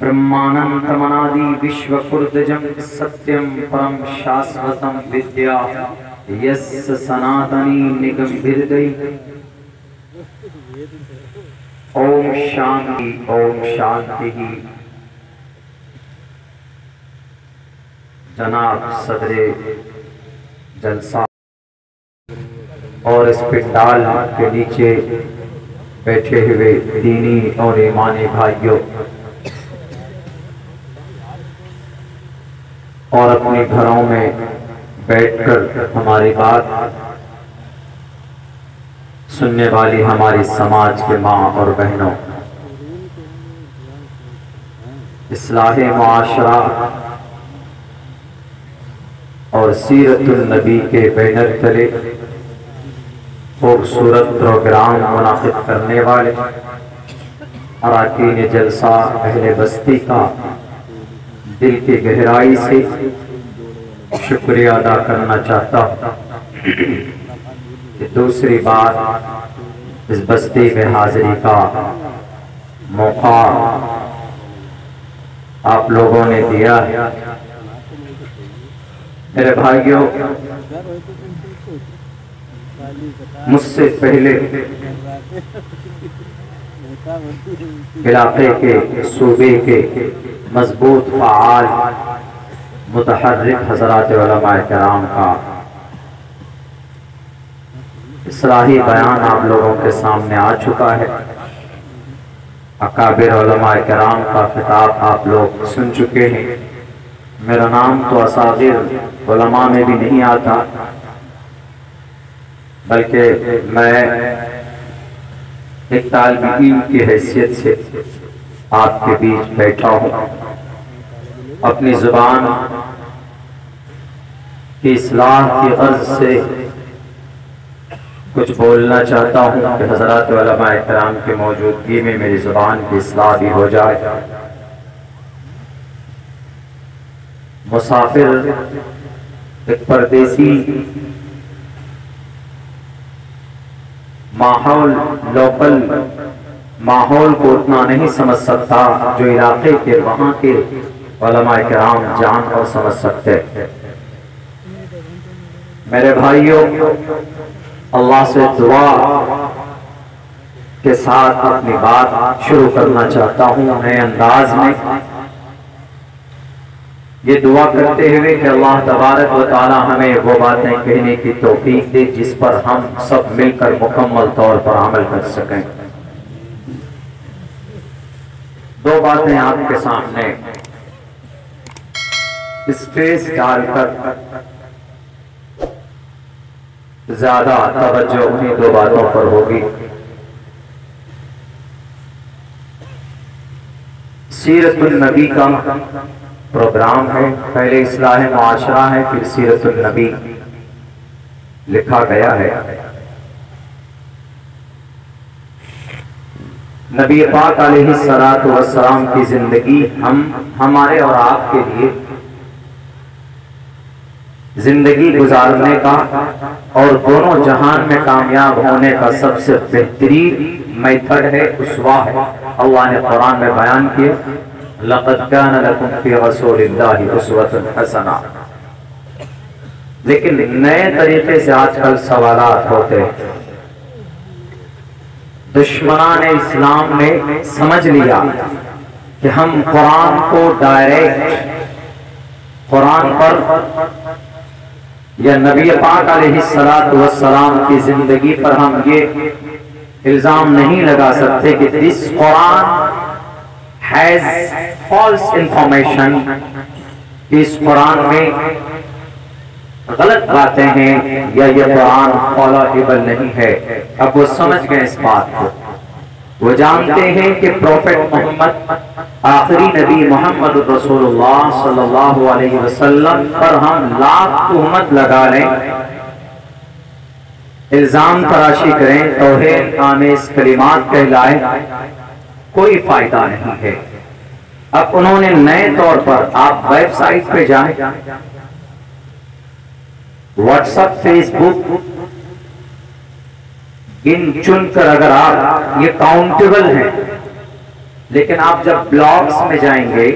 ब्रह्मानंदमनादि विश्वकुर्दजं सत्यं परम शाश्वतं विद्या यस्य सनातनी निगमभिर्दै। ओम शांति। जनाब सदरे जलसा और इस पिंडाल के नीचे बैठे हुए दीनी और ईमानी भाइयों और अपने घरों में बैठकर हमारी बात सुनने वाली हमारी समाज के माँ और बहनों, इस्लाहे मुआशरा और सीरतुल नबी के बैनर तले खूबसूरत प्रोग्राम मुनाकिद करने वाले अराकीन जलसा अहले बस्ती का दिल की गहराई से शुक्रिया अदा करना चाहता हूँ कि दूसरी बार इस बस्ती में हाजिरी का मौका आप लोगों ने दिया है। मेरे भाइयों, मुझसे पहले इलाके के सूबे के मजबूत फ़आल मुतहर्रिक हज़रात उलमाए किराम का इस्लाही बयान आप लोगों के सामने आ चुका है। अकाबिर उलमाए किराम का खिताब आप लोग सुन चुके हैं। मेरा नाम तो असागिर उलमा में भी नहीं आता, बल्कि मैं एक तालिब इल्म की हैसियत से आपके बीच बैठा हूँ। अपनी जुबान की इस्लाह की गर्ज से कुछ बोलना चाहता हूँ कि हज़रात उलमाए किराम की मौजूदगी में मेरी जुबान की इस्लाह भी हो जाए। मुसाफिर एक परदेसी माहौल, लोकल माहौल को उतना नहीं समझ सकता जो इलाके के वहाँ के उलमाए किराम जान और समझ सकते। मेरे भाइयों, अल्लाह से दुआ के साथ अपनी बात शुरू करना चाहता हूँ नए अंदाज में, ये दुआ करते हुए कि अल्लाह तबारक व तआला हमें वो बातें कहने की तौफीक दे जिस पर हम सब मिलकर मुकम्मल तौर पर अमल कर सकें। दो बातें आपके सामने स्पेस डालकर ज्यादा तवज्जो उन्हीं दो बातों पर होगी। सीरतुल नबी का प्रोग्राम है, पहले इस्लाह मुआशरा है, फिर सीरतुल नबी लिखा गया है। नबी पाक अलैहिस्सलातु वस्सलाम की जिंदगी हमारे और आपके लिए जिंदगी गुजारने का और दोनों जहान में कामयाब होने का सबसे बेहतरीन मेथड है, उस्वा है। अल्लाह ने कुरान में बयान किया, लक़द कान लकुम फ़ी रसूलिल्लाहि उस्वतुन हसना। लेकिन नए तरीके से आजकल सवालात होते हैं। दुश्मनान इस्लाम ने समझ लिया कि हम कुरान को डायरेक्ट कुरान पर या नबी पाक अलैहिस्सलातु वस्सलाम की जिंदगी पर हम ये इल्जाम नहीं लगा सकते कि this Quran has false information, इस कुरान में गलत बातें हैं या ये कुरान फॉलोएबल नहीं है। अब वो समझ गए इस बात को। वो जानते हैं कि प्रोफेट मोहम्मद, आखिरी नबी मोहम्मद रसूलुल्लाह सल्लल्लाहु अलैहि वसल्लम पर हम लाख तुहमत लगा लें, इल्जाम तराशी करें, तौहीन आमेज कलिमात कहलाए, कोई फायदा नहीं है। अब उन्होंने नए तौर पर, आप वेबसाइट पे जाएं, व्हाट्सएप, फेसबुक गिन चुन कर अगर आप ये काउंटेबल हैं लेकिन आप जब ब्लॉग्स में जाएंगे,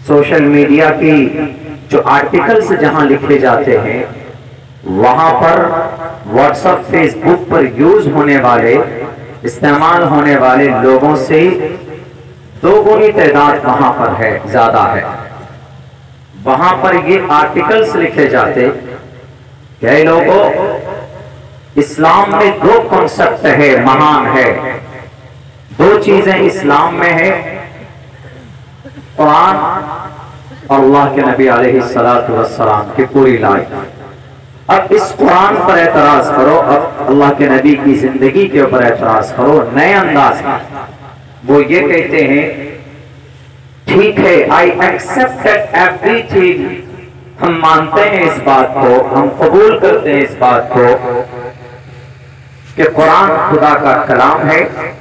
सोशल मीडिया की जो आर्टिकल्स जहां लिखे जाते हैं, वहां पर व्हाट्सएप फेसबुक पर यूज होने वाले, इस्तेमाल होने वाले लोगों से दोगुनी तादाद वहां पर है, ज्यादा है। वहां पर ये आर्टिकल्स लिखे जाते, कई लोगों, इस्लाम में दो कॉन्सेप्ट है, महान है, दो चीजें इस्लाम में है, कुरान और अल्लाह के नबी अलैहिस्सलातु वस्सलाम की पूरी लाइफ। अब इस कुरान पर एतराज करो, अब अल्लाह के नबी की जिंदगी के ऊपर एतराज करो नए अंदाज में। वो ये कहते हैं, ठीक है, आई एक्सेप्टेड एवरीथिंग, हम मानते हैं इस बात को, हम कबूल करते हैं इस बात को कि कुरान खुदा का कलाम है,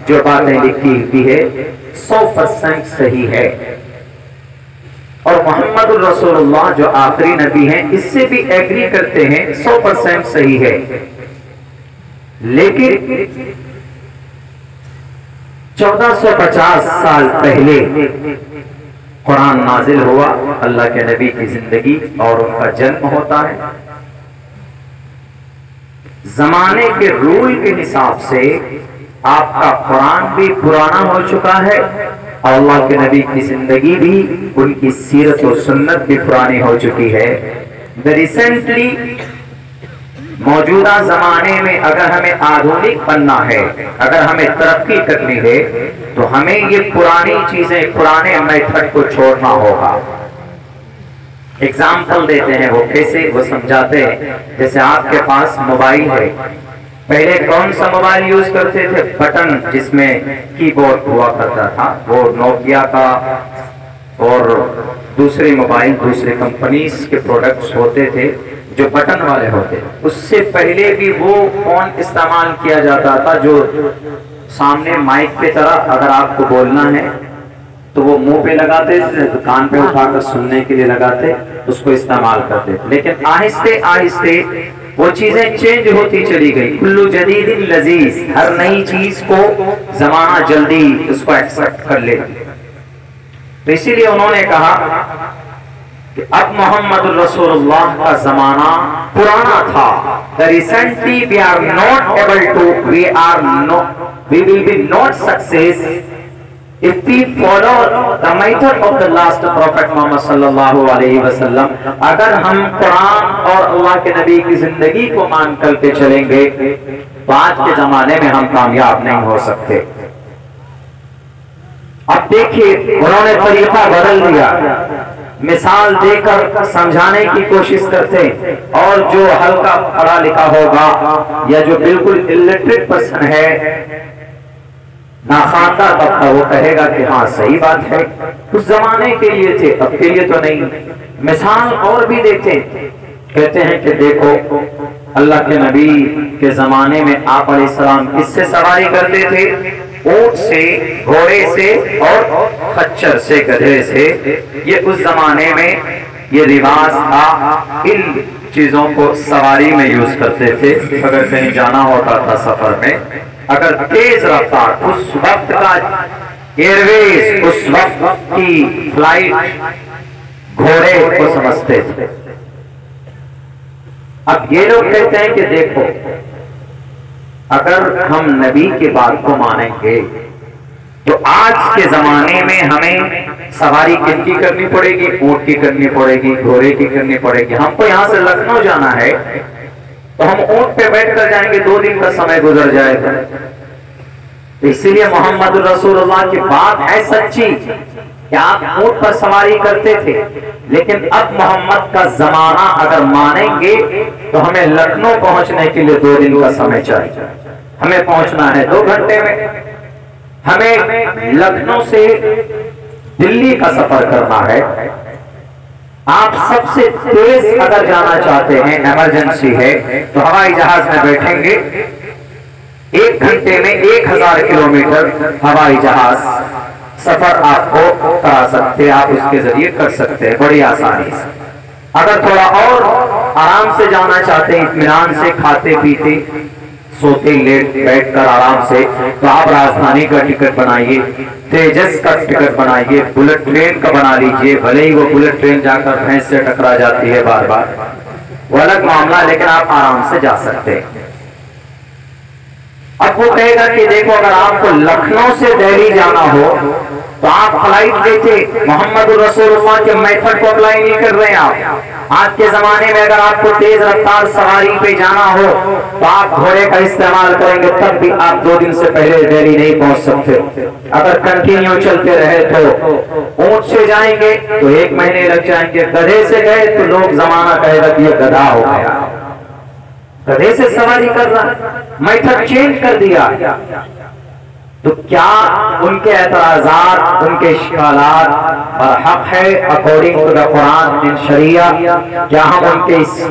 जो बातें लिखी हुई है 100% सही है, और मोहम्मद रसूलुल्लाह जो आखिरी नबी हैं इससे भी एग्री करते हैं 100% सही है। लेकिन 1450 साल पहले कुरान नाजिल हुआ, अल्लाह के नबी की जिंदगी और उनका जन्म होता है। जमाने के रूल के हिसाब से आपका कुरान भी पुराना हो चुका है और अल्लाह के नबी की जिंदगी भी, उनकी सीरत और सुन्नत भी पुरानी हो चुकी है। रिसेंटली मौजूदा जमाने में अगर हमें आधुनिक बनना है, अगर हमें तरक्की करनी है, तो हमें ये पुरानी चीजें, पुराने मेथड को छोड़ना होगा। एग्जाम्पल देते हैं, वो कैसे, वो समझाते हैं। जैसे आपके पास मोबाइल है, पहले कौन सा मोबाइल यूज करते थे? बटन जिसमें कीबोर्ड हुआ करता था, वो नोकिया का और दूसरे मोबाइल, दूसरे कंपनीज के प्रोडक्ट्स होते थे जो बटन वाले होते। उससे पहले भी वो फोन इस्तेमाल किया जाता था जो सामने माइक की तरह अगर आपको बोलना है तो वो मुंह पे लगाते, कान पे उठाकर सुनने के लिए लगाते, उसको इस्तेमाल करते। लेकिन आहिस्ते आहिस्ते वो चीजें चेंज होती चली गई। कुल्लू जदीदिन लजीज, हर नई चीज को जमाना जल्दी उसको एक्सेप्ट कर ले। तो इसीलिए उन्होंने कहा कि अब मोहम्मद रसूलुल्लाह का जमाना पुराना था। Recently we are not able to, we will be not success if we follow the method of the last prophet Muhammad sallallahu alaihi wasallam। अगर हम कुरान और अल्लाह के नबी की जिंदगी को मान करके चलेंगे तो आज के जमाने में हम कामयाब नहीं हो सकते। अब देखिए, उन्होंने तरीका बदल दिया, मिसाल देकर समझाने की कोशिश करते, और जो हल्का पढ़ा लिखा होगा या जो बिल्कुल इलिटरेट पर्सन है, नाखानदा तबका, वो कहेगा कि हाँ सही बात है, उस जमाने के लिए थे, अब के लिए तो नहीं। मिसाल और भी देते, कहते हैं कि देखो अल्लाह के नबी के जमाने में आप अलैहिस्सलाम किससे सवारी करते थे? ऊंट से, घोड़े से और खच्चर से, गधे से। ये उस जमाने में ये रिवाज था, इन चीजों को सवारी में यूज करते थे। अगर कहीं जाना होता था सफर में, अगर तेज रफ्तार, उस वक्त का एयरवेज, उस वक्त की फ्लाइट घोड़े को समझते थे। अब ये लोग कहते हैं कि देखो, अगर हम नबी की बात को मानेंगे तो आज के जमाने में हमें सवारी किसकी करनी पड़ेगी? ऊंट की करनी पड़ेगी, घोड़े की करनी पड़ेगी। हमको यहाँ से लखनऊ जाना है तो हम ऊंट पे बैठ कर जाएंगे, 2 दिन का समय गुजर जाएगा। इसीलिए मोहम्मद रसूलुल्लाह की बात है सच्ची कि आप ऊंट पर सवारी करते थे, लेकिन अब मोहम्मद का जमाना अगर मानेंगे तो हमें लखनऊ पहुंचने के लिए 2 दिन का समय चाहिए। हमें पहुंचना है 2 घंटे में। हमें लखनऊ से दिल्ली का सफर करना है। आप सबसे तेज अगर जाना चाहते हैं, इमरजेंसी है, तो हवाई जहाज में बैठेंगे, 1 घंटे में 1000 किलोमीटर हवाई जहाज सफर आपको करा सकते हैं, आप उसके जरिए कर सकते हैं बड़ी आसानी से। अगर थोड़ा और आराम से जाना चाहते हैं, इत्मीनान से खाते पीते सोते लेट बैठ कर आराम से, तो आप राजधानी का टिकट बनाइए, तेजस का टिकट बनाइए, बुलेट ट्रेन का बना लीजिए। भले ही वो बुलेट ट्रेन जाकर भैंस से टकरा जाती है बार बार, वो अलग मामला, लेकिन आप आराम से जा सकते हैं। अब वो कहेगा कि देखो अगर आपको लखनऊ से दिल्ली जाना हो तो आप फ्लाइट लेते, मोहम्मद रसूलुल्लाह के मेथड को अप्लाई नहीं कर रहे हैं आप। आज के जमाने में अगर आपको तेज रफ्तार सवारी पे जाना हो तो आप घोड़े का इस्तेमाल करेंगे, तब भी आप 2 दिन से पहले दिल्ली नहीं पहुंच सकते। अगर कंटिन्यू चलते रहे तो ऊंट से जाएंगे तो 1 महीने लग जाएंगे, गधे से गए तो लोग जमाना कहेगा कि ये गधा हो गया, गधे से सवारी कर रहा, मेथड चेंज कर दिया। तो क्या उनके एतराजात, उनके शिकालात और हक है according to the Quran and sharia? क्या हम उनके इस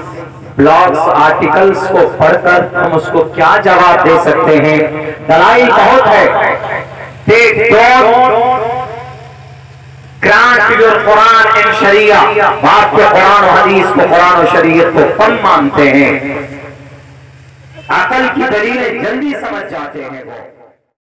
ब्लॉग्स आर्टिकल्स को पढ़कर हम उसको क्या जवाब दे सकते हैं? दलाइल बहुत है। They don't grant your Quran and Sharia, बात के कुरान और हदीस को, कुरान और शरीयत को कम मानते हैं, अकल की दलीलें जल्दी समझ जाते हैं वो।